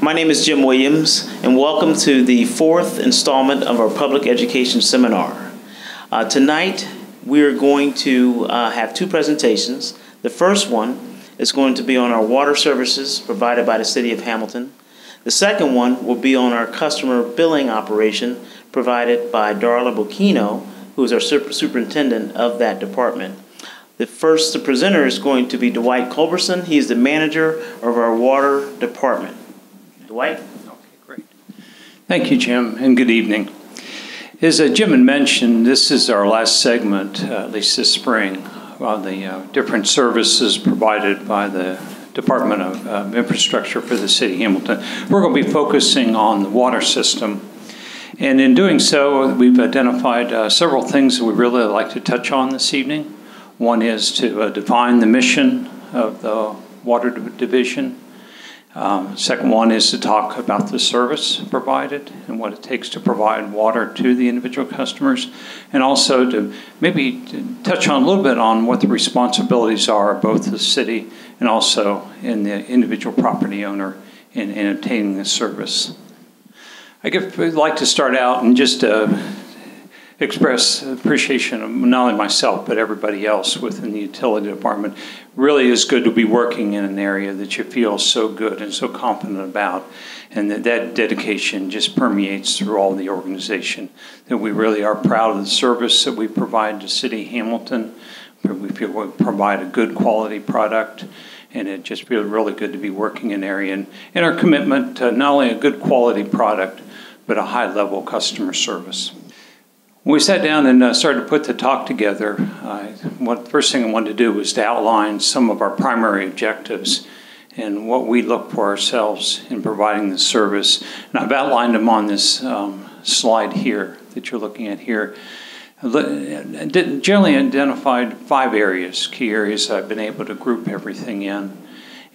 My name is Jim Williams, and welcome to the fourth installment of our public education seminar. Tonight, we are going to have two presentations. The first one is going to be on our water services provided by the City of Hamilton. The second one will be on our customer billing operation provided by Darla Bocchino, who is our superintendent of that department. The presenter is going to be Dwight Culberson. He is the manager of our water department. Dwight? Okay, great. Thank you, Jim, and good evening. As Jim had mentioned, this is our last segment, at least this spring, on the different services provided by the Department of Infrastructure for the City of Hamilton. We're going to be focusing on the water system. And in doing so, we've identified several things that we really like to touch on this evening. One is to define the mission of the Water Division. Second one is to talk about the service provided and what it takes to provide water to the individual customers, and also to maybe touch on a little bit on what the responsibilities are of both the city and also in the individual property owner in obtaining this service. I'd like to start out and just express appreciation of not only myself but everybody else within the utility department. Really is good to be working in an area that you feel so good and so confident about, and that dedication just permeates through all the organization, that we really are proud of the service that we provide to City of Hamilton. We feel we provide a good quality product, and it just feels really good to be working in an area, and our commitment to not only a good quality product but a high level customer service. When we sat down and started to put the talk together, the first thing I wanted to do was to outline some of our primary objectives and what we look for ourselves in providing the service. And I've outlined them on this slide here that you're looking at here. Generally identified 5 areas, key areas I've been able to group everything in.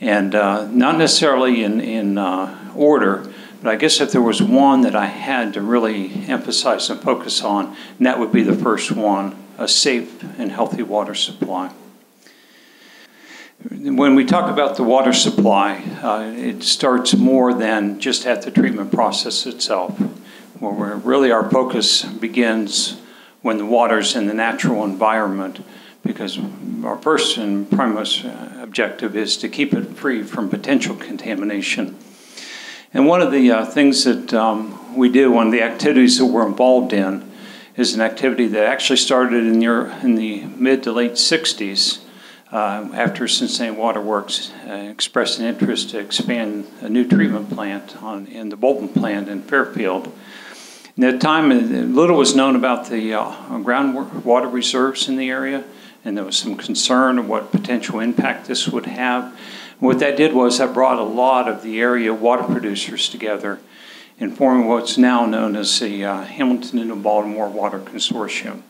And not necessarily in order, but I guess if there was one that I had to really emphasize and focus on, and that would be the first one, a safe and healthy water supply. When we talk about the water supply, it starts more than just at the treatment process itself, where really our focus begins when the water's in the natural environment, because our first and primary objective is to keep it free from potential contamination. And one of the things that we do, one of the activities that we're involved in, is an activity that actually started in the mid to late 60s after Cincinnati Water Works expressed an interest to expand a new treatment plant in the Bolton plant in Fairfield. And at the time, little was known about the groundwater reserves in the area, and there was some concern of what potential impact this would have. What that did was that brought a lot of the area water producers together in forming what's now known as the Hamilton and Baltimore Water Consortium.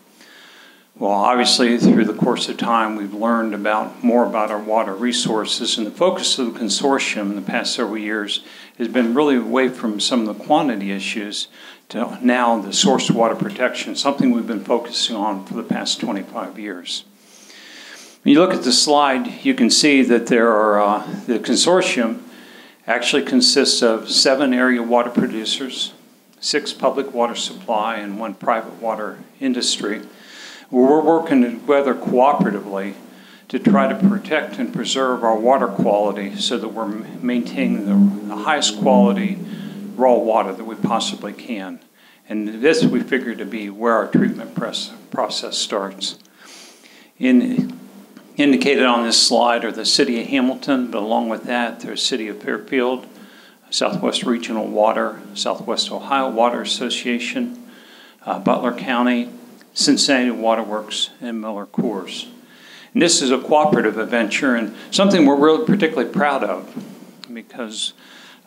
Well, obviously, through the course of time, we've learned more about our water resources, and the focus of the consortium in the past several years has been really away from some of the quantity issues to now the source water protection, something we've been focusing on for the past 25 years. When you look at the slide, you can see that the consortium actually consists of 7 area water producers, 6 public water supply, and 1 private water industry. We're working together cooperatively to try to protect and preserve our water quality so that we're maintaining the highest quality raw water that we possibly can. And this we figure to be where our treatment process starts. Indicated on this slide are the City of Hamilton, but along with that, there's City of Fairfield, Southwest Regional Water, Southwest Ohio Water Association, Butler County, Cincinnati Water Works, and Miller Coors. And this is a cooperative venture and something we're really particularly proud of, because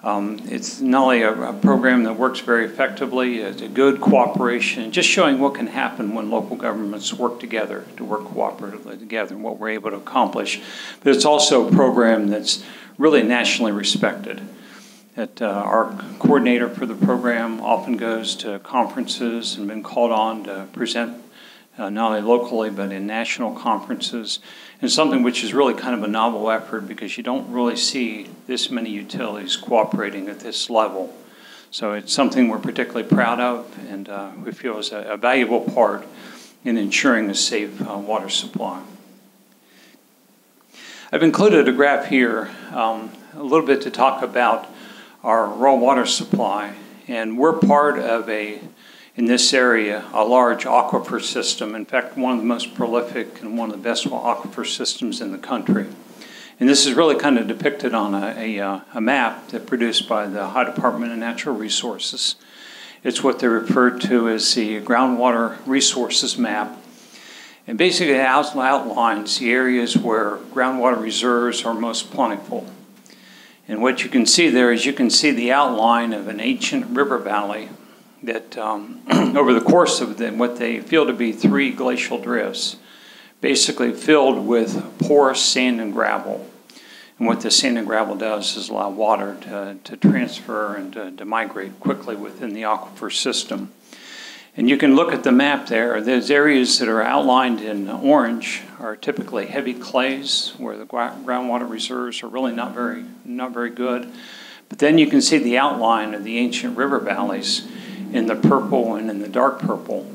it's not only a program that works very effectively, it's a good cooperation, just showing what can happen when local governments work together, to work cooperatively together, and what we're able to accomplish. But it's also a program that's really nationally respected. Our coordinator for the program often goes to conferences and been called on to present not only locally but in national conferences, and something which is really kind of a novel effort because you don't really see this many utilities cooperating at this level. So it's something we're particularly proud of, and we feel is a valuable part in ensuring a safe water supply. I've included a graph here a little bit to talk about our raw water supply, and we're part of in this area, a large aquifer system. In fact, one of the most prolific and one of the best aquifer systems in the country. And this is really kind of depicted on a map that produced by the Ohio Department of Natural Resources. It's what they refer to as the groundwater resources map. And basically it outlines the areas where groundwater reserves are most plentiful. And what you can see there is you can see the outline of an ancient river valley that over the course of what they feel to be 3 glacial drifts, basically filled with porous sand and gravel. And what the sand and gravel does is allow water to transfer and to migrate quickly within the aquifer system. And you can look at the map there. Those areas that are outlined in orange are typically heavy clays, where the groundwater reserves are really not very good. But then you can see the outline of the ancient river valleys in the purple and in the dark purple.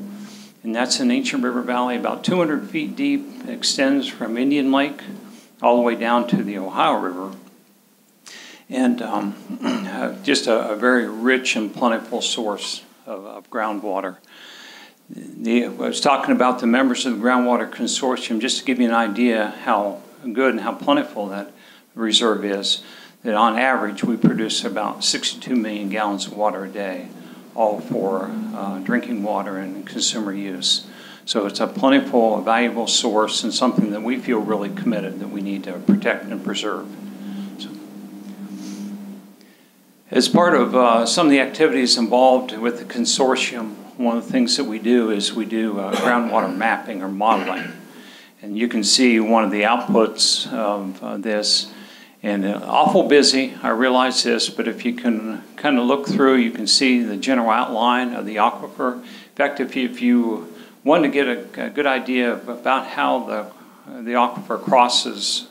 And that's an ancient river valley about 200 feet deep. It extends from Indian Lake all the way down to the Ohio River. And just a very rich and plentiful source of groundwater. I was talking about the members of the Groundwater Consortium, just to give you an idea how good and how plentiful that reserve is, that on average we produce about 62 million gallons of water a day, all for drinking water and consumer use. So it's a plentiful, valuable source and something that we feel really committed that we need to protect and preserve. So, as part of some of the activities involved with the consortium, one of the things that we do is we do groundwater mapping or modeling. And you can see one of the outputs of this. And awful busy, I realize this, but if you can kind of look through, you can see the general outline of the aquifer. In fact, if you want to get a good idea about how the aquifer crosses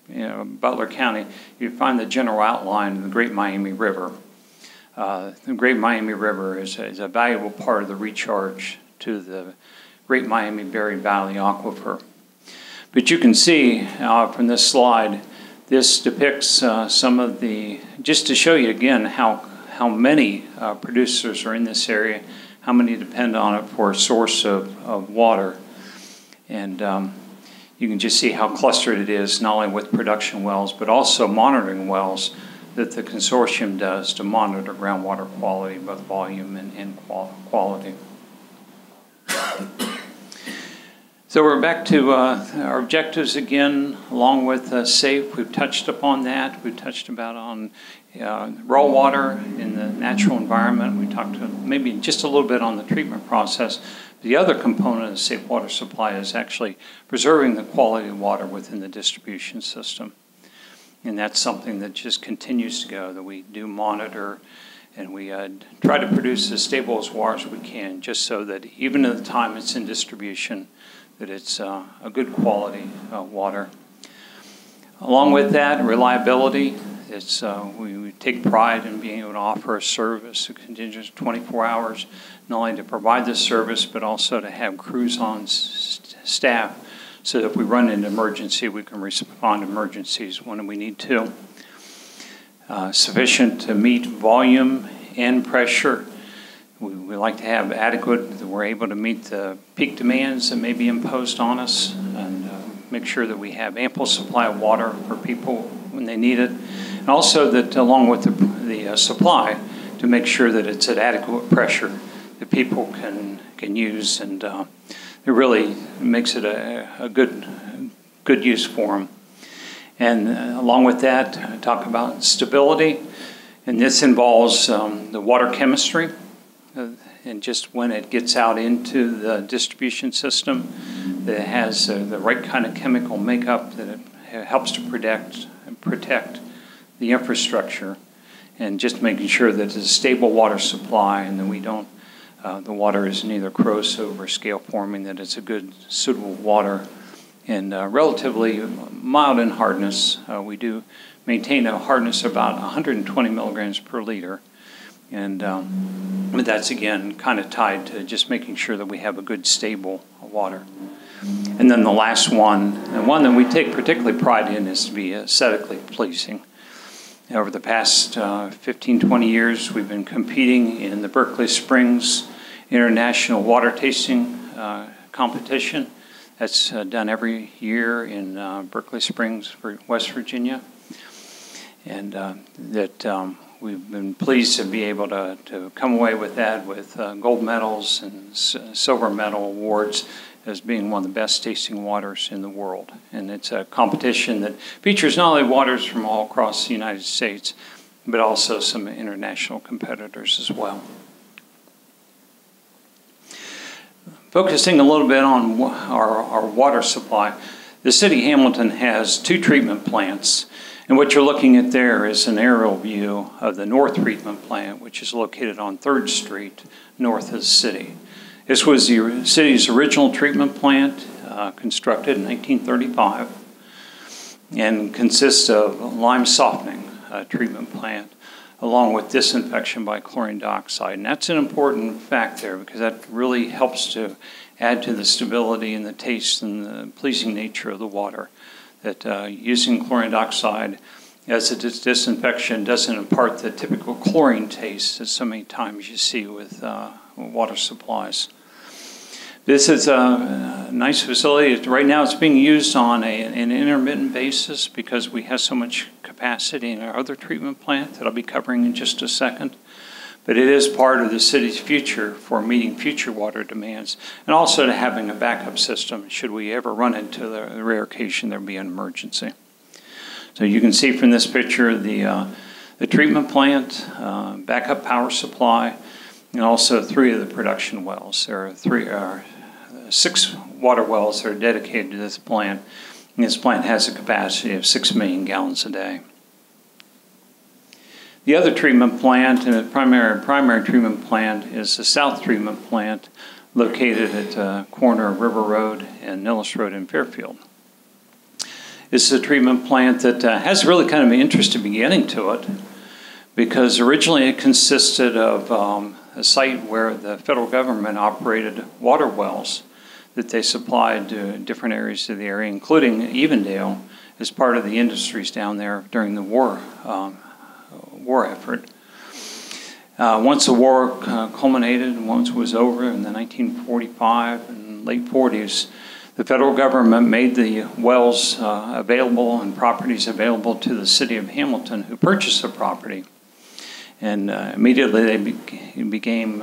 Butler County, you find the general outline of the Great Miami River. The Great Miami River is a valuable part of the recharge to the Great Miami Buried Valley Aquifer. But you can see from this slide, this depicts some of just to show you again how many producers are in this area, how many depend on it for a source of water. And you can just see how clustered it is, not only with production wells, but also monitoring wells that the consortium does to monitor groundwater quality, both volume and quality. So we're back to our objectives again, along with SAFE. We've touched upon that. We've touched about on raw water in the natural environment. We talked maybe just a little bit on the treatment process. The other component of the safe water supply is actually preserving the quality of water within the distribution system. And that's something that just continues to go, that we do monitor, and we try to produce as stable as water as we can, just so that even at the time it's in distribution, that it's a good quality water. Along with that, reliability. It's we take pride in being able to offer a service that continues 24 hours, not only to provide this service, but also to have crews on staff so that if we run into emergency, we can respond to emergencies when we need to. Sufficient to meet volume and pressure. We like to have adequate, that we're able to meet the peak demands that may be imposed on us, and make sure that we have ample supply of water for people when they need it. And also that along with the supply, to make sure that it's at adequate pressure that people can use, and it really makes it a good use for them. And along with that, talk about stability, and this involves the water chemistry, and just when it gets out into the distribution system, that it has the right kind of chemical makeup, that it helps to protect the infrastructure, and just making sure that it's a stable water supply and that we don't The water is neither corrosive or scale forming, that it's a good, suitable water, and relatively mild in hardness. We do maintain a hardness of about 120 milligrams per liter. And but that's, again, kind of tied to just making sure that we have a good, stable water. And then the last one, and one that we take particularly pride in, is to be aesthetically pleasing. Over the past 15, 20 years, we've been competing in the Berkeley Springs International Water Tasting Competition. That's done every year in Berkeley Springs, West Virginia. And we've been pleased to be able to come away with that with gold medals and silver medal awards as being one of the best tasting waters in the world. And it's a competition that features not only waters from all across the United States, but also some international competitors as well. Focusing a little bit on our water supply, the city of Hamilton has 2 treatment plants. And what you're looking at there is an aerial view of the North Treatment Plant, which is located on 3rd Street, north of the city. This was the city's original treatment plant, constructed in 1935, and consists of lime softening treatment plant, along with disinfection by chlorine dioxide. And that's an important fact there, because that really helps to add to the stability and the taste and the pleasing nature of the water. That using chlorine dioxide as a disinfection doesn't impart the typical chlorine taste that so many times you see with water supplies. This is a nice facility. Right now it's being used on an intermittent basis because we have so much capacity in our other treatment plant that I'll be covering in just a second. But it is part of the city's future for meeting future water demands, and also to having a backup system should we ever run into the rare occasion there be an emergency. So you can see from this picture the treatment plant, backup power supply, and also 3 of the production wells. There are 6 water wells that are dedicated to this plant, and this plant has a capacity of 6 million gallons a day. The other treatment plant, and the primary treatment plant, is the South Treatment Plant, located at the corner of River Road and Nilles Road in Fairfield. This is a treatment plant that has really kind of an interesting beginning to it, because originally it consisted of a site where the federal government operated water wells that they supplied to different areas of the area, including Evendale, as part of the industries down there during the war effort. Once the war culminated and once it was over in the 1945 and late 40s, the federal government made the wells available and properties available to the city of Hamilton, who purchased the property. And immediately they began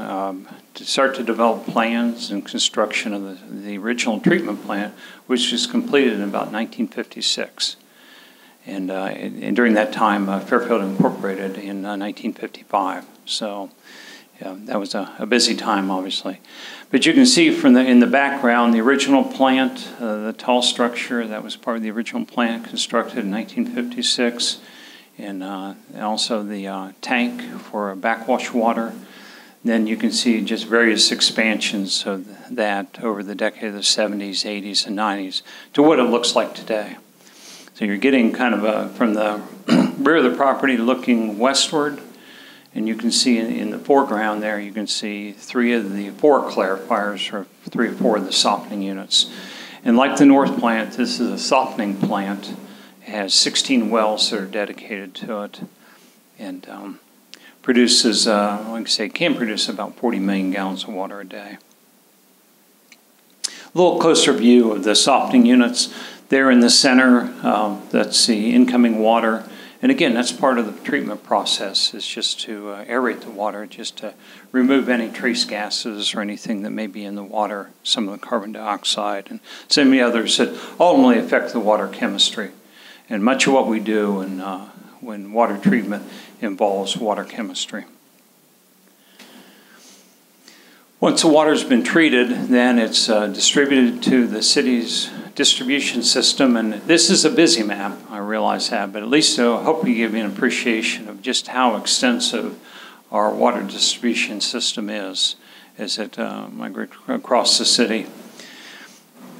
to start to develop plans and construction of the original treatment plant, which was completed in about 1956. And during that time, Fairfield incorporated in 1955. So that was a busy time, obviously. But you can see from in the background, the original plant, the tall structure, that was part of the original plant constructed in 1956. And also the tank for backwash water. Then you can see just various expansions of that over the decade of the 70s, 80s, and 90s to what it looks like today. So you're getting kind of from the rear of the property looking westward, and you can see in the foreground there, you can see 3 of the 4 clarifiers, or 3 or 4 of the softening units. And like the North plant, this is a softening plant. It has 16 wells that are dedicated to it, and produces, like I say, can produce about 40 million gallons of water a day. A little closer view of the softening units. There in the center, that's the incoming water. And again, that's part of the treatment process, is just to aerate the water, just to remove any trace gases or anything that may be in the water, some of the carbon dioxide, and so many others that ultimately affect the water chemistry. And much of what we do when water treatment involves water chemistry. Once the water's been treated, then it's distributed to the city's distribution system. And this is a busy map, I realize that, but at least I hope we give you an appreciation of just how extensive our water distribution system is. as it migrates across the city.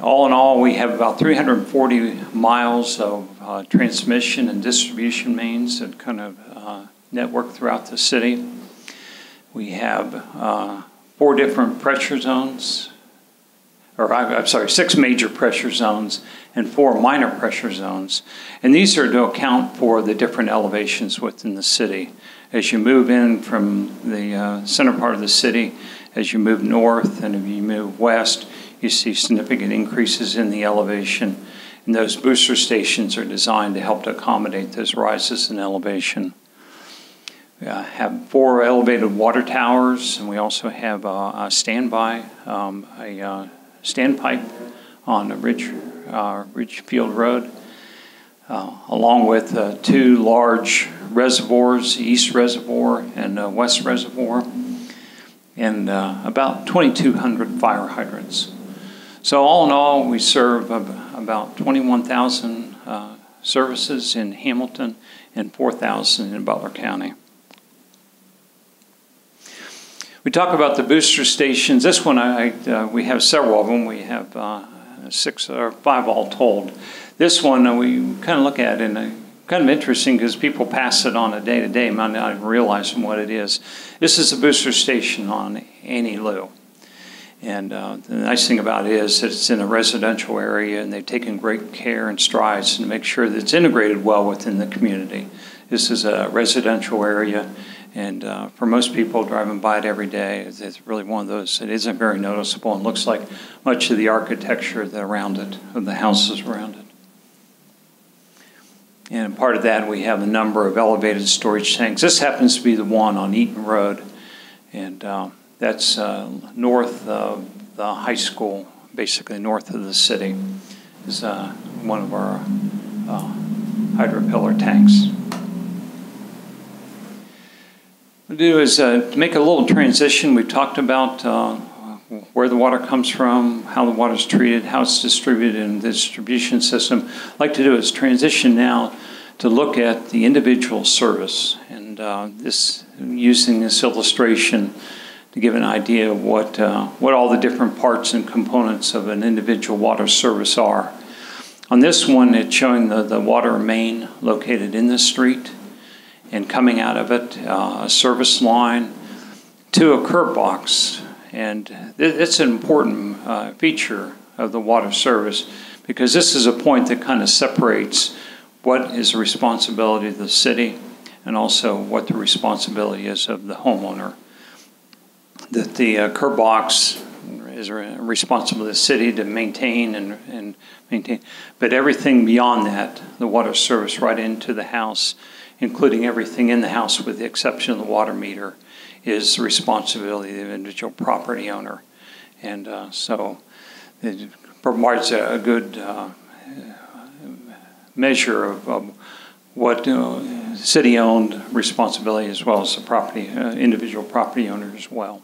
All in all, we have about 340 miles of transmission and distribution mains that kind of network throughout the city. We have 4 different pressure zones, or I'm sorry, 6 major pressure zones and 4 minor pressure zones. And these are to account for the different elevations within the city. As you move in from the center part of the city, as you move north and if you move west, you see significant increases in the elevation. And those booster stations are designed to help to accommodate those rises in elevation. We have 4 elevated water towers, and we also have a standby, a standpipe on Ridgefield Road, along with 2 large reservoirs, East Reservoir and West Reservoir, and about 2,200 fire hydrants. So all in all, we serve about 21,000 services in Hamilton and 4,000 in Butler County. We talk about the booster stations. This one, we have several of them. We have 6 or 5 all told. This one we kind of look at and kind of interesting because people pass it on a day-to-day, might not even realizing what it is. This is a booster station on Annie Lou. And the nice thing about it is that it's in a residential area, and they've taken great care and strides to make sure that it's integrated well within the community. This is a residential area, and for most people driving by it every day, it's really one of those that isn't very noticeable and looks like much of the architecture that around it, of the houses around it. And part of that, we have a number of elevated storage tanks. This happens to be the one on Eaton Road, and that's north of the high school, basically north of the city, is one of our hydro-pillar tanks. What we'll do is make a little transition. We've talked about where the water comes from, how the water is treated, how it's distributed in the distribution system. What I'd like to do is transition now to look at the individual service, and using this illustration to give an idea of what all the different parts and components of an individual water service are. On this one, it's showing the water main located in the street, and coming out of it, a service line to a curb box. And it's an important feature of the water service, because this is a point that kind of separates what is the responsibility of the city and also what the responsibility is of the homeowner. That the curb box is responsible to the city to maintain and maintain, but everything beyond that, the water service right into the house, including everything in the house with the exception of the water meter, is the responsibility of the individual property owner. And so it provides a good measure of what city-owned responsibility, as well as the property, individual property owner as well.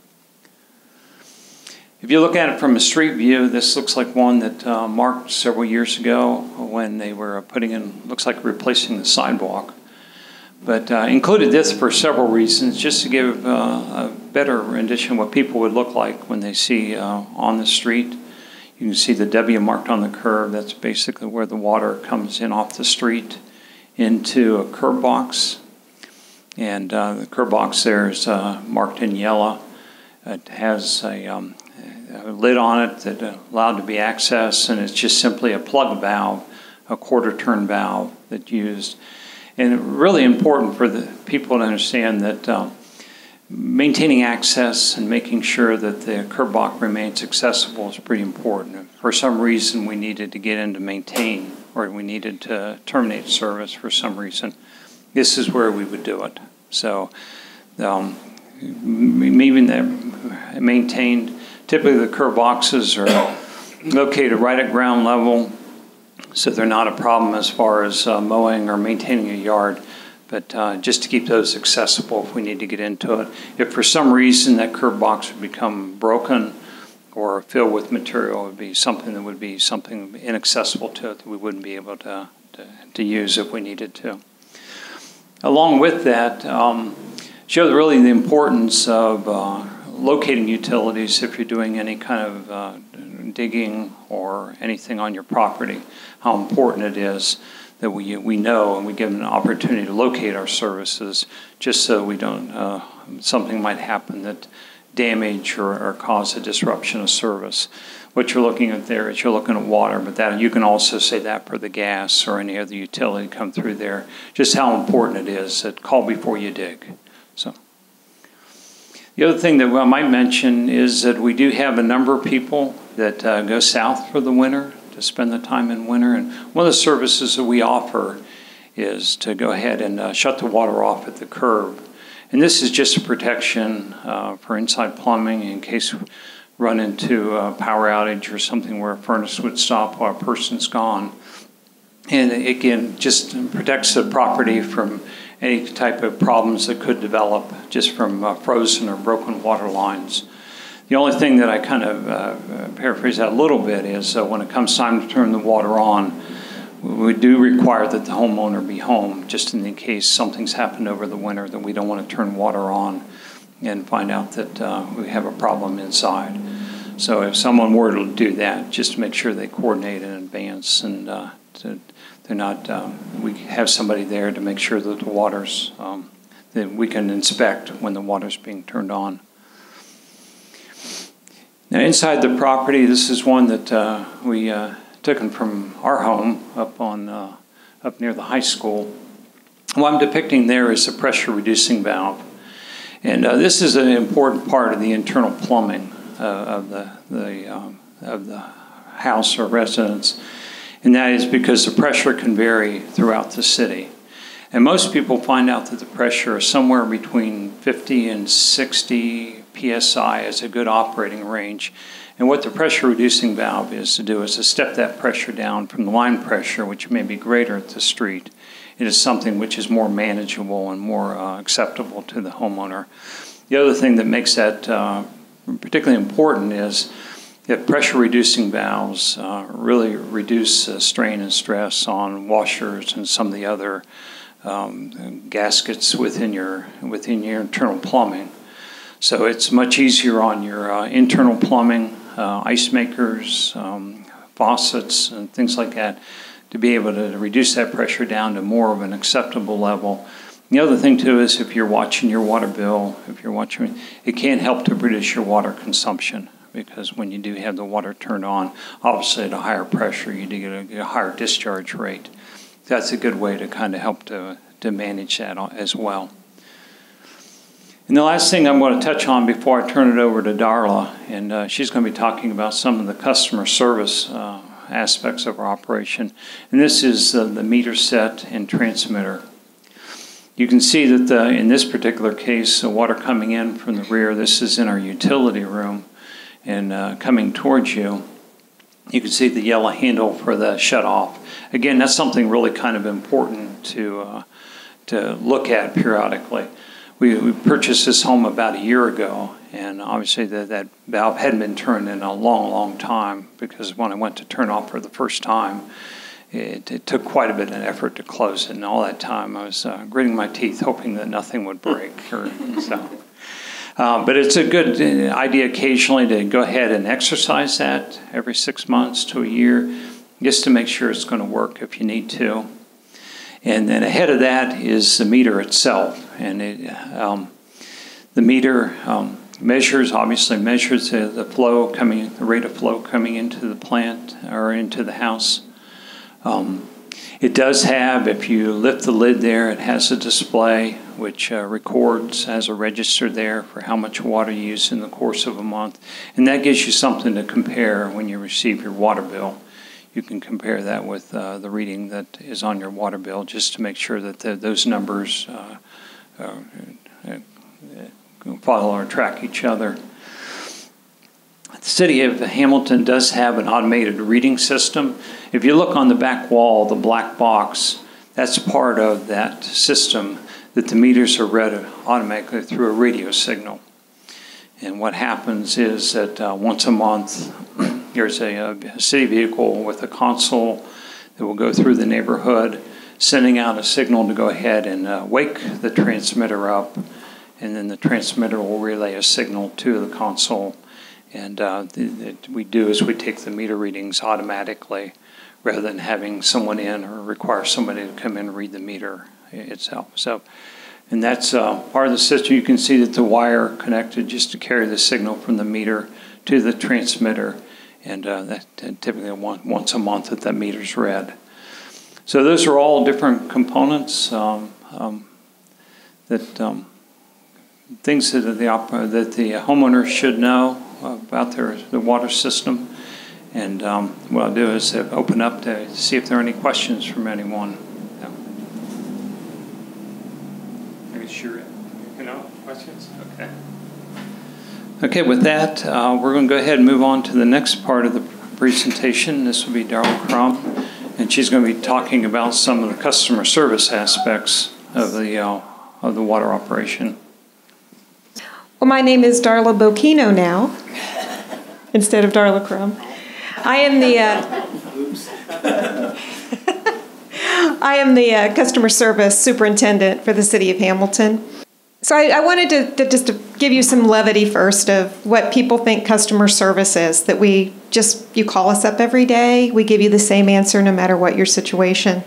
If you look at it from a street view, this looks like one that marked several years ago when they were putting in, looks like replacing the sidewalk. But included this for several reasons, just to give a better rendition of what people would look like when they see on the street. You can see the W marked on the curb. That's basically where the water comes in off the street into a curb box. And the curb box there is marked in yellow. It has a lid on it that allowed to be accessed, and it's just simply a plug valve, a quarter turn valve that's used. And really important for the people to understand that maintaining access and making sure that the curb box remains accessible is pretty important. If for some reason we needed to get in to maintain, or we needed to terminate service for some reason, this is where we would do it. So even they're maintained, typically the curb boxes are located right at ground level, so they're not a problem as far as mowing or maintaining a yard, but just to keep those accessible if we need to get into it. If for some reason that curb box would become broken or filled with material, it would be something that would be something inaccessible to it that we wouldn't be able to use if we needed to. Along with that, show really the importance of locating utilities if you're doing any kind of digging or anything on your property, how important it is that we know and we give them an opportunity to locate our services, just so we don't, something might happen that damage or cause a disruption of service. What you're looking at there is you're looking at water, but that you can also say that for the gas or any other utility come through there, just how important it is that call before you dig. So the other thing that I might mention is that we do have a number of people that go south for the winter to spend the time in winter. And one of the services that we offer is to go ahead and shut the water off at the curb. And this is just a protection for inside plumbing in case we run into a power outage or something where a furnace would stop while a person's gone. And again, just protects the property from any type of problems that could develop just from frozen or broken water lines. The only thing that I kind of paraphrase that a little bit is when it comes time to turn the water on, we do require that the homeowner be home, just in the case something's happened over the winter that we don't want to turn water on and find out that we have a problem inside. So if someone were to do that, just to make sure they coordinate in advance and they're not, we have somebody there to make sure that the water's, that we can inspect when the water's being turned on. Now inside the property, this is one that we taken from our home up near the high school. What I'm depicting there is a pressure reducing valve. And this is an important part of the internal plumbing of the house or residence. And that is because the pressure can vary throughout the city. And most people find out that the pressure is somewhere between 50 and 60 psi as a good operating range. And what the pressure reducing valve is to do is to step that pressure down from the line pressure, which may be greater at the street. It is something which is more manageable and more acceptable to the homeowner. The other thing that makes that particularly important is that pressure reducing valves really reduce strain and stress on washers and some of the other gaskets within your internal plumbing. So it's much easier on your internal plumbing, ice makers, faucets, and things like that, to be able to reduce that pressure down to more of an acceptable level. The other thing too is if you're watching your water bill, it can help to reduce your water consumption, because when you do have the water turned on, obviously at a higher pressure, you do get a higher discharge rate. That's a good way to kind of help to manage that as well. And the last thing I'm going to touch on before I turn it over to Darla, and she's going to be talking about some of the customer service aspects of our operation. And this is the meter set and transmitter. You can see that in this particular case, the water coming in from the rear, this is in our utility room, and coming towards you, you can see the yellow handle for the shut-off. Again, that's something really kind of important to look at periodically. We purchased this home about a year ago, and obviously that valve hadn't been turned in a long, long time, because when I went to turn off for the first time, it took quite a bit of effort to close it, and all that time I was gritting my teeth hoping that nothing would break. But it's a good idea occasionally to go ahead and exercise that every 6 months to a year, just to make sure it's going to work if you need to. And then ahead of that is the meter itself. And the meter obviously measures the flow the rate of flow coming into the plant or into the house. It does have, if you lift the lid there, it has a display which records, has a register there for how much water you use in the course of a month. And that gives you something to compare when you receive your water bill. You can compare that with the reading that is on your water bill, just to make sure that those numbers follow or track each other. The City of Hamilton does have an automated reading system. If you look on the back wall, the black box, that's part of that system, that the meters are read automatically through a radio signal. And what happens is that once a month, there's a city vehicle with a console that will go through the neighborhood, sending out a signal to go ahead and wake the transmitter up and then the transmitter will relay a signal to the console. And what we do is we take the meter readings automatically rather than having someone in or require somebody to come in and read the meter itself. So, and that's part of the system. You can see that the wire connected just to carry the signal from the meter to the transmitter, and that typically once a month that meter's read. So those are all different components things that the homeowner should know about the water system. And what I'll do is open up to see if there are any questions from anyone. Are you sure? Questions? Okay. Okay, with that, we're going to go ahead and move on to the next part of the presentation. This will be Darla Crum, and she's going to be talking about some of the customer service aspects of the water operation. Well, my name is Darla Bocchino now, instead of Darla Crum. I am the customer service superintendent for the city of Hamilton. So I wanted to just to give you some levity first of what people think customer service is, that you call us up every day, we give you the same answer no matter what your situation.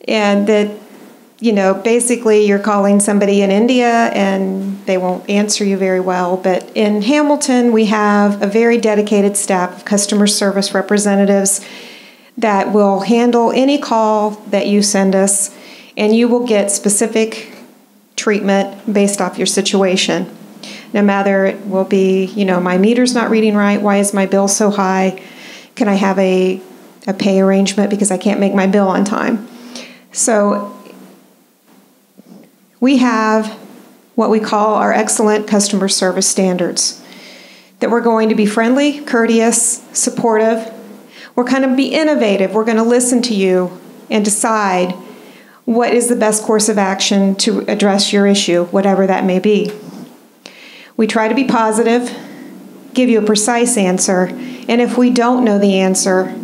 And that, basically you're calling somebody in India and they won't answer you very well. But in Hamilton, we have a very dedicated staff of customer service representatives that will handle any call that you send us, and you will get specific treatment based off your situation. No matter it will be, my meter's not reading right, why is my bill so high? Can I have a pay arrangement because I can't make my bill on time? So we have what we call our excellent customer service standards, that we're going to be friendly, courteous, supportive. We're going to be innovative. We're going to listen to you and decide what is the best course of action to address your issue, whatever that may be. We try to be positive, give you a precise answer, and if we don't know the answer,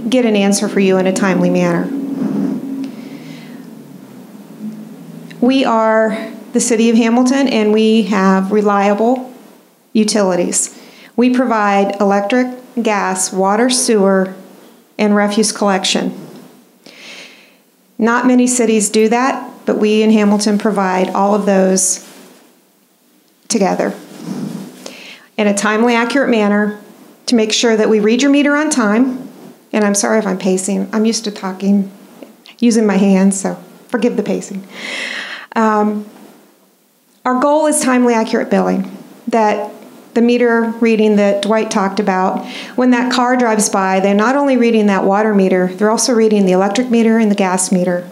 get an answer for you in a timely manner. We are the City of Hamilton, and we have reliable utilities. We provide electric, gas, water, sewer, and refuse collection. Not many cities do that, but we in Hamilton provide all of those together in a timely, accurate manner to make sure that we read your meter on time. And I'm sorry if I'm pacing. I'm used to talking, using my hands, so forgive the pacing. Our goal is timely, accurate billing. That the meter reading that Dwight talked about, when that car drives by, they're not only reading that water meter, they're also reading the electric meter and the gas meter.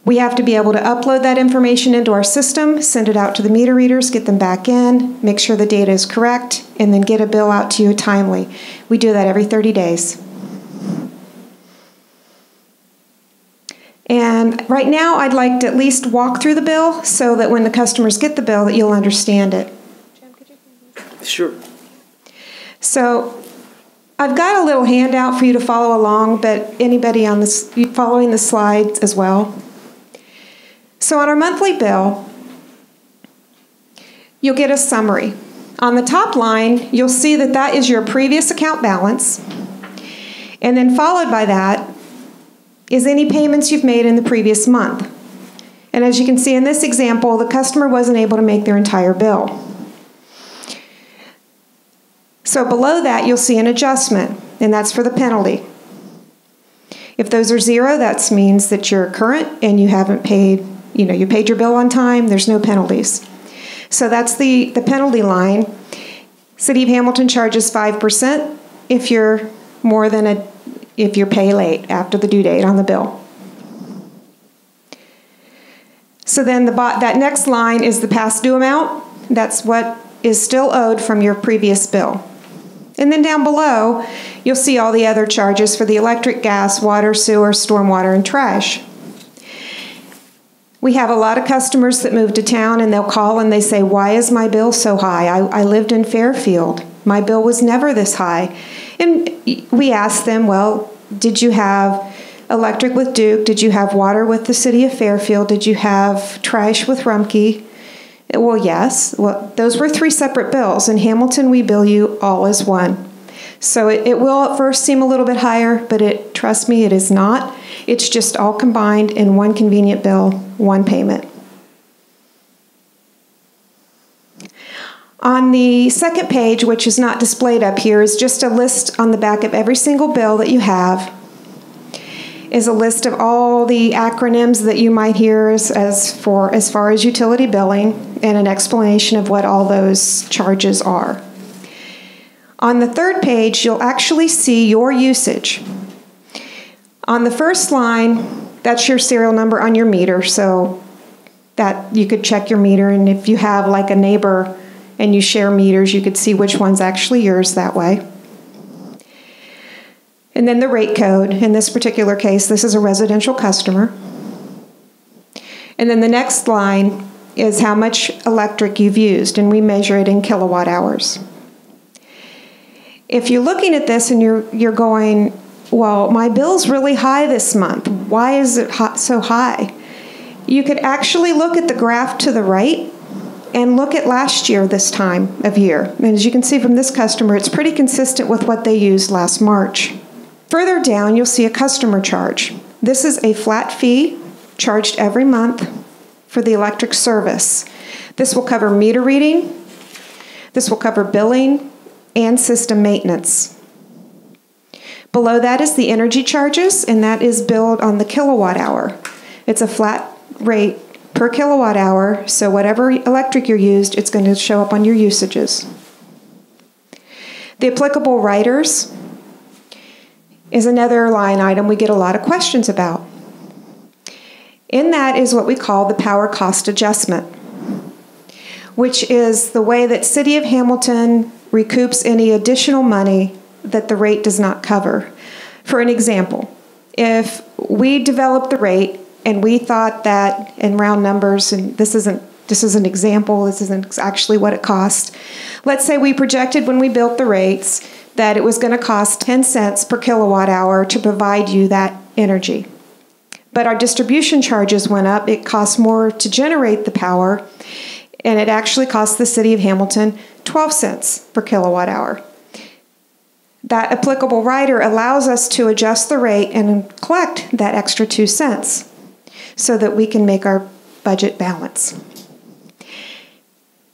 We have to be able to upload that information into our system, send it out to the meter readers, get them back in, make sure the data is correct, and then get a bill out to you timely. We do that every 30 days. And right now, I'd like to at least walk through the bill so that when the customers get the bill, that you'll understand it. Sure. So I've got a little handout for you to follow along, but anybody on this following the slides as well. So on our monthly bill, you'll get a summary. On the top line, you'll see that that is your previous account balance, and then followed by that is any payments you've made in the previous month. And as you can see in this example, the customer wasn't able to make their entire bill. So below that, you'll see an adjustment, and that's for the penalty. If those are zero, that means that you're current and you haven't paid, you paid your bill on time, there's no penalties. So that's the penalty line. City of Hamilton charges 5% if you're if you pay late after the due date on the bill. So then that next line is the past due amount. That's what is still owed from your previous bill. And then down below, you'll see all the other charges for the electric, gas, water, sewer, stormwater, and trash. We have a lot of customers that move to town and they'll call and they say, why is my bill so high? I lived in Fairfield. My bill was never this high. And we ask them, well, did you have electric with Duke? Did you have water with the city of Fairfield? Did you have trash with Rumpke? Well, yes. Well, those were 3 separate bills. In Hamilton, we bill you all as one. So it will at first seem a little bit higher, but trust me, it is not. It's just all combined in one convenient bill, one payment. On the second page, which is not displayed up here, is just a list on the back of every single bill that you have. Is a list of all the acronyms that you might hear as far as utility billing, and an explanation of what all those charges are. On the third page, you'll actually see your usage. On the first line, that's your serial number on your meter, so that you could check your meter, and if you have like a neighbor and you share meters, you could see which one's actually yours that way. And then the rate code. In this particular case, this is a residential customer. And then the next line is how much electric you've used, and we measure it in kilowatt hours. If you're looking at this and you're going, well, my bill's really high this month. Why is it so high? You could actually look at the graph to the right and look at last year this time of year. And as you can see from this customer, it's pretty consistent with what they used last March. Further down, you'll see a customer charge. This is a flat fee charged every month for the electric service. This will cover meter reading, this will cover billing, and system maintenance. Below that is the energy charges, and that is billed on the kilowatt hour. It's a flat rate per kilowatt hour, so whatever electric you used, it's going to show up on your usages. The applicable riders is another line item we get a lot of questions about. In that is what we call the power cost adjustment, which is the way that City of Hamilton recoups any additional money that the rate does not cover. For an example, if we developed the rate and we thought that in round numbers, and this is an example, this isn't actually what it cost. Let's say we projected when we built the rates that it was going to cost 10 cents per kilowatt hour to provide you that energy. But our distribution charges went up. It cost more to generate the power, and it actually cost the City of Hamilton 12 cents per kilowatt hour. That applicable rider allows us to adjust the rate and collect that extra 2 cents so that we can make our budget balance.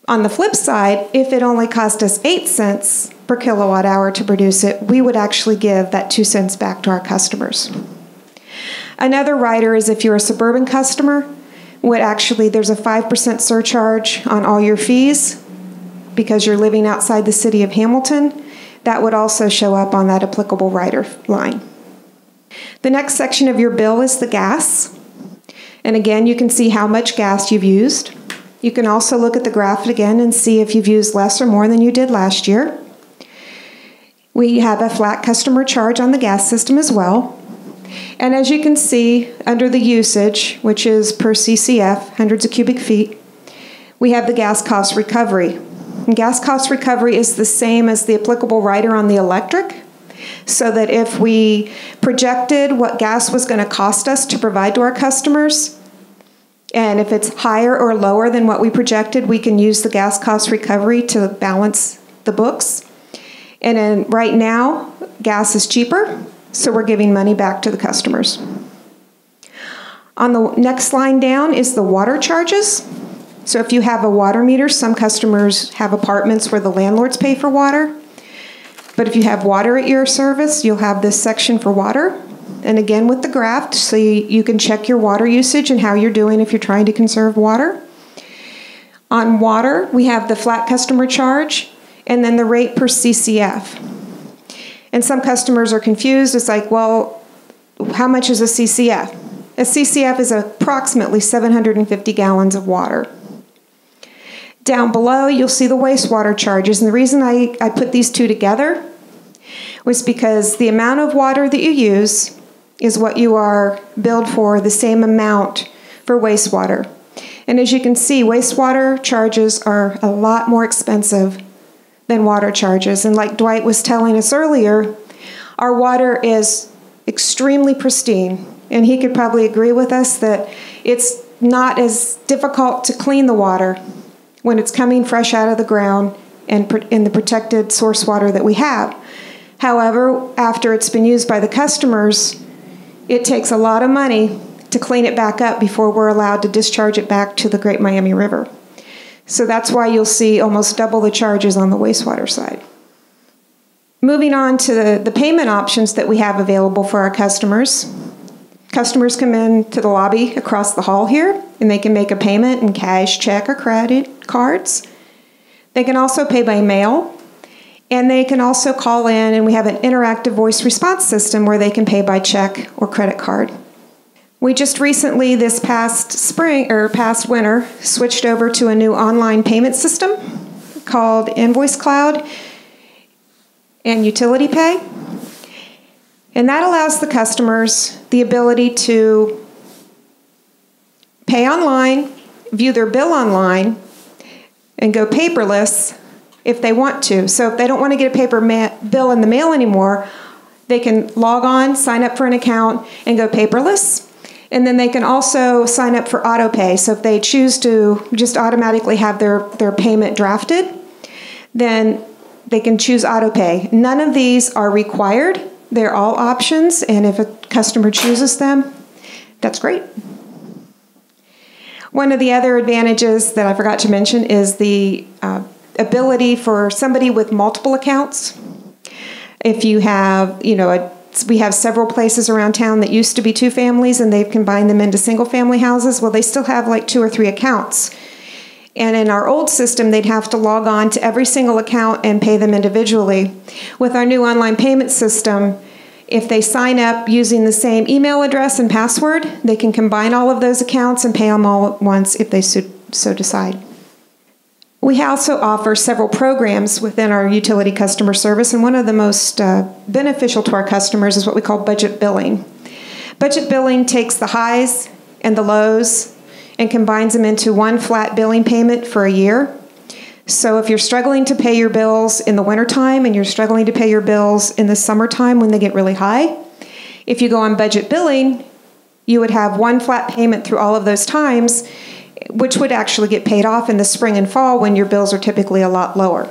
On the flip side, if it only cost us 8 cents per kilowatt hour to produce it, we would actually give that 2 cents back to our customers. Another rider is if you're a suburban customer, there's a 5% surcharge on all your fees because you're living outside the City of Hamilton. That would also show up on that applicable rider line. The next section of your bill is the gas. And again, you can see how much gas you've used. You can also look at the graph again and see if you've used less or more than you did last year. We have a flat customer charge on the gas system as well. And as you can see, under the usage, which is per CCF, hundreds of cubic feet, we have the gas cost recovery. And gas cost recovery is the same as the applicable rider on the electric, so that if we projected what gas was going to cost us to provide to our customers, and if it's higher or lower than what we projected, we can use the gas cost recovery to balance the books. And right now, gas is cheaper, so we're giving money back to the customers. On the next line down is the water charges. So if you have a water meter, some customers have apartments where the landlords pay for water. But if you have water at your service, you'll have this section for water. And again with the graph, so you can check your water usage and how you're doing if you're trying to conserve water. On water, we have the flat customer charge and then the rate per CCF. And some customers are confused. It's like, well, how much is a CCF? A CCF is approximately 750 gallons of water. Down below, you'll see the wastewater charges. And the reason I put these two together was because the amount of water that you use is what you are billed for, the same amount for wastewater. And as you can see, wastewater charges are a lot more expensive than water charges. And like Dwight was telling us earlier, our water is extremely pristine. And he could probably agree with us that it's not as difficult to clean the water when it's coming fresh out of the ground and in the protected source water that we have. However, after it's been used by the customers, it takes a lot of money to clean it back up before we're allowed to discharge it back to the Great Miami River. So that's why you'll see almost double the charges on the wastewater side. Moving on to the payment options that we have available for our customers. Customers come in to the lobby across the hall here, and they can make a payment in cash, check, or credit cards. They can also pay by mail, and they can also call in, and we have an interactive voice response system where they can pay by check or credit card. We just recently, this past winter, switched over to a new online payment system called Invoice Cloud and Utility Pay. And that allows the customers the ability to pay online, view their bill online, and go paperless if they want to. So if they don't want to get a paper bill in the mail anymore, they can log on, sign up for an account, and go paperless. And then they can also sign up for auto pay. So if they choose to just automatically have their payment drafted, then they can choose auto pay. None of these are required. They're all options, and if a customer chooses them, that's great. One of the other advantages that I forgot to mention is the ability for somebody with multiple accounts. If you have, we have several places around town that used to be two families, and they've combined them into single-family houses. Well, they still have like 2 or 3 accounts. And in our old system, they'd have to log on to every single account and pay them individually. With our new online payment system, if they sign up using the same email address and password, they can combine all of those accounts and pay them all at once if they so decide. We also offer several programs within our utility customer service, and one of the most beneficial to our customers is what we call budget billing. Budget billing takes the highs and the lows and combines them into one flat billing payment for a year. So if you're struggling to pay your bills in the wintertime and you're struggling to pay your bills in the summertime when they get really high, if you go on budget billing, you would have one flat payment through all of those times, which would actually get paid off in the spring and fall when your bills are typically a lot lower.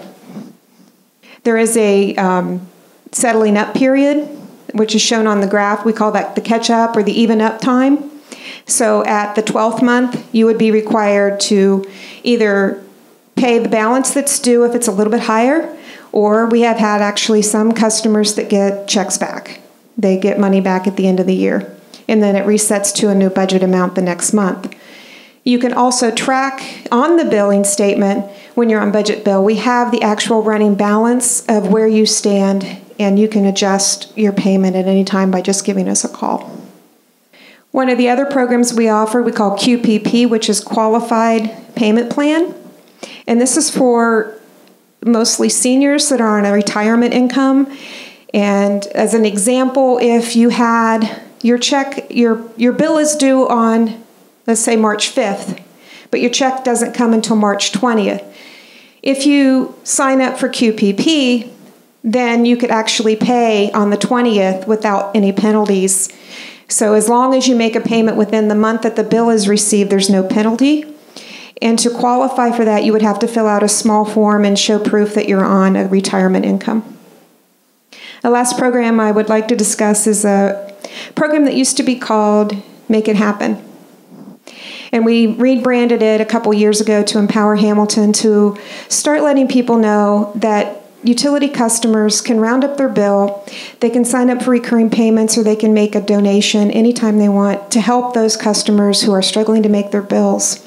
There is a settling up period, which is shown on the graph. We call that the catch up or the even up time. So at the 12th month, you would be required to either pay the balance that's due if it's a little bit higher, or we have had actually some customers that get checks back. They get money back at the end of the year, and then it resets to a new budget amount the next month. You can also track on the billing statement when you're on budget bill. We have the actual running balance of where you stand, and you can adjust your payment at any time by just giving us a call. One of the other programs we offer, we call QPP, which is Qualified Payment Plan. And this is for mostly seniors that are on a retirement income. And as an example, if you had your check, your bill is due on, let's say, March 5th, but your check doesn't come until March 20th. If you sign up for QPP, then you could actually pay on the 20th without any penalties. So as long as you make a payment within the month that the bill is received, there's no penalty. And to qualify for that, you would have to fill out a small form and show proof that you're on a retirement income. The last program I would like to discuss is a program that used to be called Make It Happen. And we rebranded it a couple years ago to Empower Hamilton to start letting people know that utility customers can round up their bill, they can sign up for recurring payments, or they can make a donation anytime they want to help those customers who are struggling to make their bills.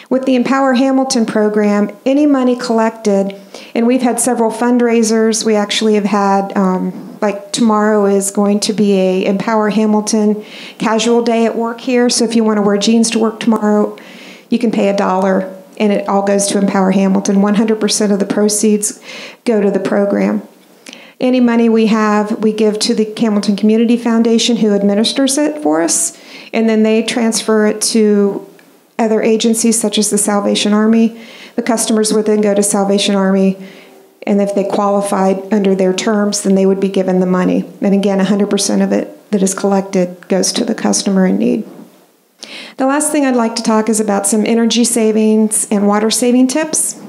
With the Empower Hamilton program, any money collected, and we've had several fundraisers. We actually have had, like tomorrow is going to be a Empower Hamilton casual day at work here. So if you want to wear jeans to work tomorrow, you can pay $1, and it all goes to Empower Hamilton. 100% of the proceeds go to the program. Any money we have, we give to the Hamilton Community Foundation, who administers it for us, and then they transfer it to other agencies such as the Salvation Army. The customers would then go to Salvation Army, and if they qualified under their terms, then they would be given the money. And again, 100% of it that is collected goes to the customer in need. The last thing I'd like to talk is about some energy savings and water saving tips.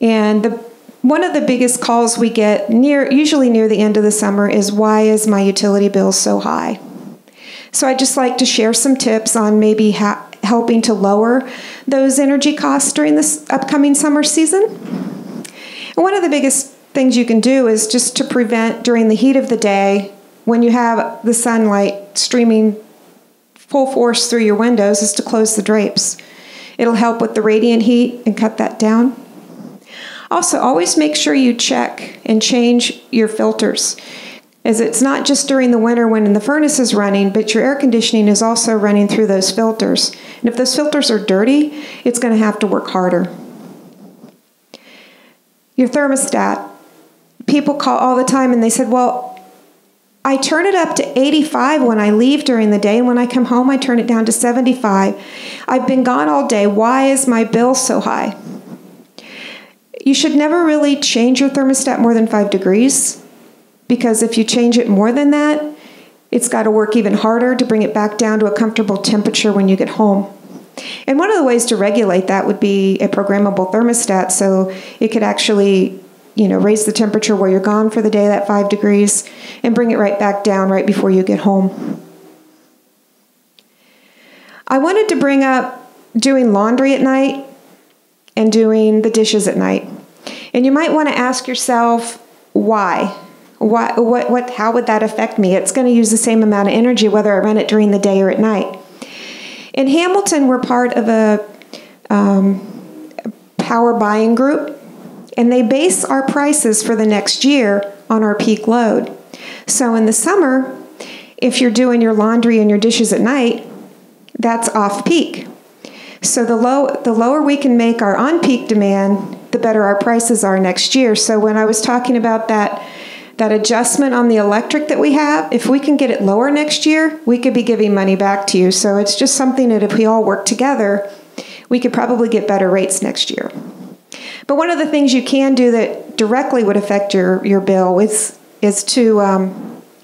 And one of the biggest calls we get usually near the end of the summer is, why is my utility bill so high? So I'd just like to share some tips on maybe helping to lower those energy costs during this upcoming summer season. And one of the biggest things you can do is just to prevent, during the heat of the day, when you have the sunlight streaming full force through your windows, is to close the drapes. It'll help with the radiant heat and cut that down. Also, always make sure you check and change your filters, as it's not just during the winter when the furnace is running, but your air conditioning is also running through those filters. And if those filters are dirty, it's going to have to work harder. Your thermostat. People call all the time and they said, well, I turn it up to 85 when I leave during the day, and when I come home, I turn it down to 75. I've been gone all day. Why is my bill so high? You should never really change your thermostat more than 5 degrees, because if you change it more than that, it's got to work even harder to bring it back down to a comfortable temperature when you get home. And one of the ways to regulate that would be a programmable thermostat, so it could actually raise the temperature while you're gone for the day, that 5 degrees, and bring it right back down right before you get home. I wanted to bring up doing laundry at night and doing the dishes at night. And you might want to ask yourself, why? How would that affect me? It's going to use the same amount of energy whether I run it during the day or at night. In Hamilton, we're part of a power buying group, and they base our prices for the next year on our peak load. So in the summer, if you're doing your laundry and your dishes at night, that's off-peak. So the lower we can make our on-peak demand, the better our prices are next year. So when I was talking about that adjustment on the electric that we have, if we can get it lower next year, we could be giving money back to you. So it's just something that if we all work together, we could probably get better rates next year. But one of the things you can do that directly would affect your bill is to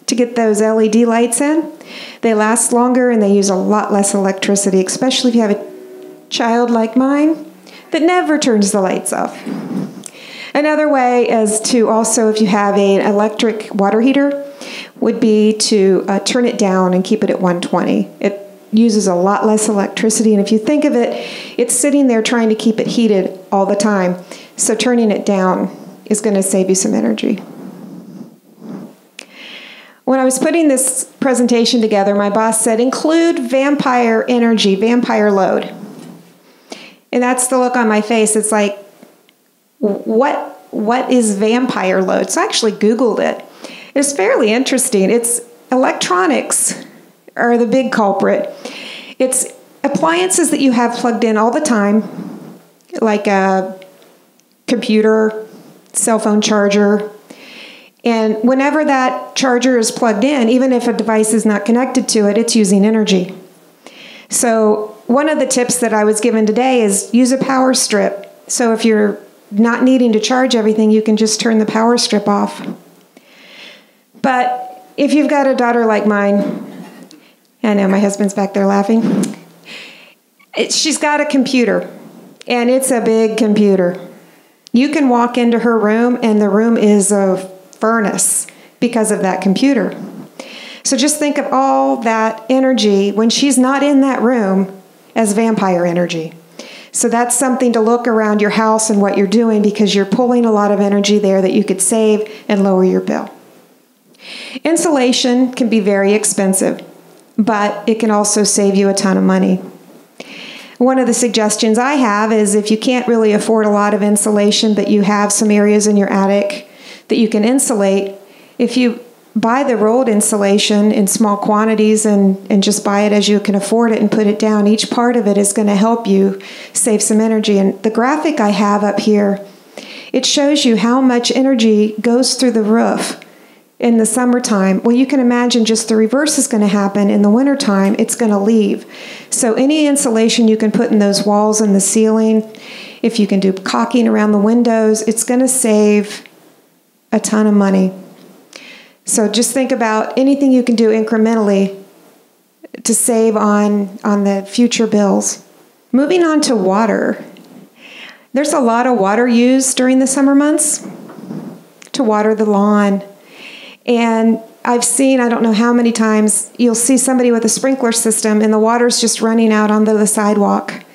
get those LED lights in. They last longer and they use a lot less electricity, especially if you have a child like mine that never turns the lights off. Another way is to also, if you have an electric water heater, would be to turn it down and keep it at 120. It uses a lot less electricity, and if you think of it, it's sitting there trying to keep it heated all the time. So turning it down is going to save you some energy. When I was putting this presentation together, my boss said, include vampire energy, vampire load. And that's the look on my face. It's like, what is vampire load? So I actually Googled it. It's fairly interesting. It's electronics are the big culprit. It's appliances that you have plugged in all the time, like a computer, cell phone charger. And whenever that charger is plugged in, even if a device is not connected to it, it's using energy. So one of the tips that I was given today is use a power strip. So if you're not needing to charge everything, you can just turn the power strip off. But if you've got a daughter like mine, I know my husband's back there laughing, she's got a computer, and it's a big computer. You can walk into her room, and the room is a furnace because of that computer. So just think of all that energy when she's not in that room as vampire energy. So that's something to look around your house and what you're doing, because you're pulling a lot of energy there that you could save and lower your bill. Insulation can be very expensive, but it can also save you a ton of money. One of the suggestions I have is if you can't really afford a lot of insulation, but you have some areas in your attic that you can insulate, if you buy the rolled insulation in small quantities and just buy it as you can afford it and put it down, each part of it is going to help you save some energy. And the graphic I have up here, it shows you how much energy goes through the roof in the summertime. Well, you can imagine just the reverse is going to happen in the wintertime. It's going to leave. So any insulation you can put in those walls and the ceiling, if you can do caulking around the windows, it's going to save a ton of money. So just think about anything you can do incrementally to save on the future bills. Moving on to water. There's a lot of water used during the summer months to water the lawn. And I've seen, I don't know how many times, you'll see somebody with a sprinkler system and the water's just running out onto the sidewalk.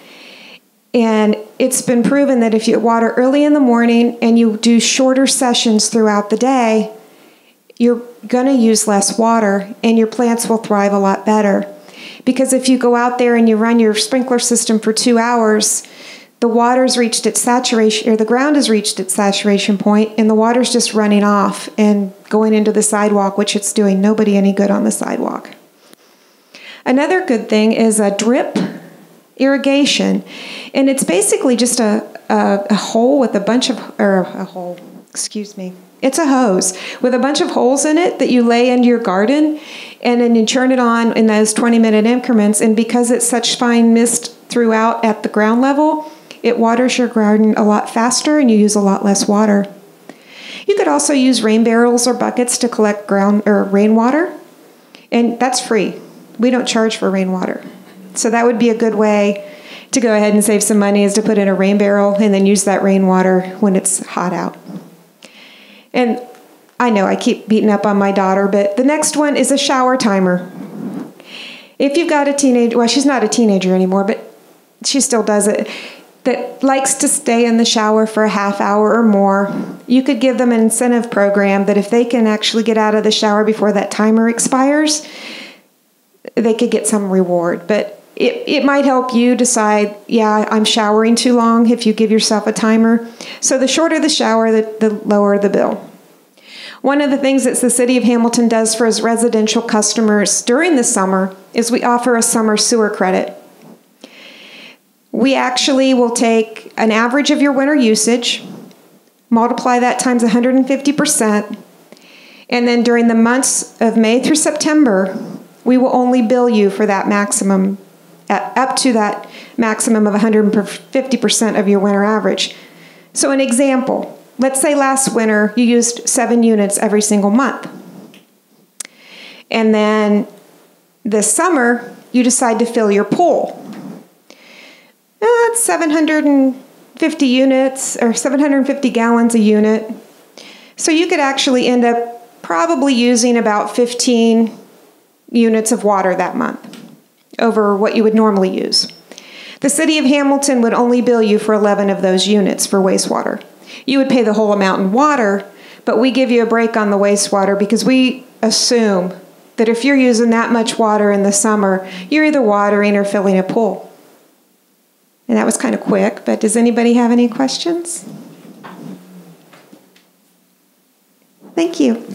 And it's been proven that if you water early in the morning and you do shorter sessions throughout the day, you're going to use less water and your plants will thrive a lot better. Because if you go out there and you run your sprinkler system for 2 hours, the water's reached its saturation, or the ground has reached its saturation point, and the water's just running off and going into the sidewalk, which it's doing nobody any good on the sidewalk. Another good thing is a drip irrigation, and it's basically just a hole with a bunch of, it's a hose with a bunch of holes in it that you lay into your garden, and then you turn it on in those 20-minute increments, and because it's such fine mist throughout at the ground level, it waters your garden a lot faster and you use a lot less water. You could also use rain barrels or buckets to collect rainwater, and that's free. We don't charge for rainwater. So that would be a good way to go ahead and save some money, is to put in a rain barrel and then use that rainwater when it's hot out. And I know I keep beating up on my daughter, but the next one is a shower timer. If you've got a teenager, well, she's not a teenager anymore, but she still does it, that likes to stay in the shower for a half hour or more, you could give them an incentive program that if they can actually get out of the shower before that timer expires, they could get some reward. But it might help you decide, yeah, I'm showering too long, if you give yourself a timer. So the shorter the shower, the lower the bill. One of the things that the City of Hamilton does for its residential customers during the summer is we offer a summer sewer credit. We actually will take an average of your winter usage, multiply that times 150%, and then during the months of May through September, we will only bill you for that maximum, up to that maximum of 150% of your winter average. So an example, let's say last winter you used 7 units every single month. And then this summer, you decide to fill your pool. That's 750 units, or 750 gallons a unit. So you could actually end up probably using about 15 units of water that month over what you would normally use. The City of Hamilton would only bill you for 11 of those units for wastewater. You would pay the whole amount in water, but we give you a break on the wastewater because we assume that if you're using that much water in the summer, you're either watering or filling a pool. And that was kind of quick, but does anybody have any questions? Thank you.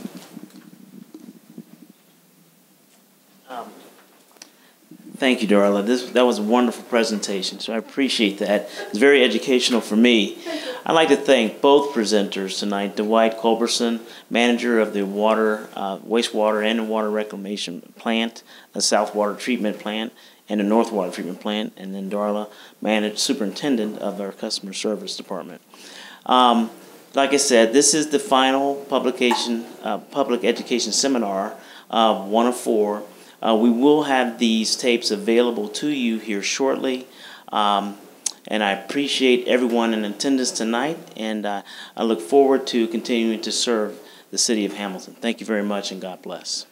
Thank you, Darla. That was a wonderful presentation, so I appreciate that. It's very educational for me. I'd like to thank both presenters tonight, Dwight Culberson, manager of the wastewater and water reclamation plant, the South Water Treatment Plant, and the North Water Treatment Plant, and then Darla, superintendent of our customer service department. Like I said, this is the final public education seminar, one of 4. We will have these tapes available to you here shortly. And I appreciate everyone in attendance tonight, and I look forward to continuing to serve the City of Hamilton. Thank you very much, and God bless.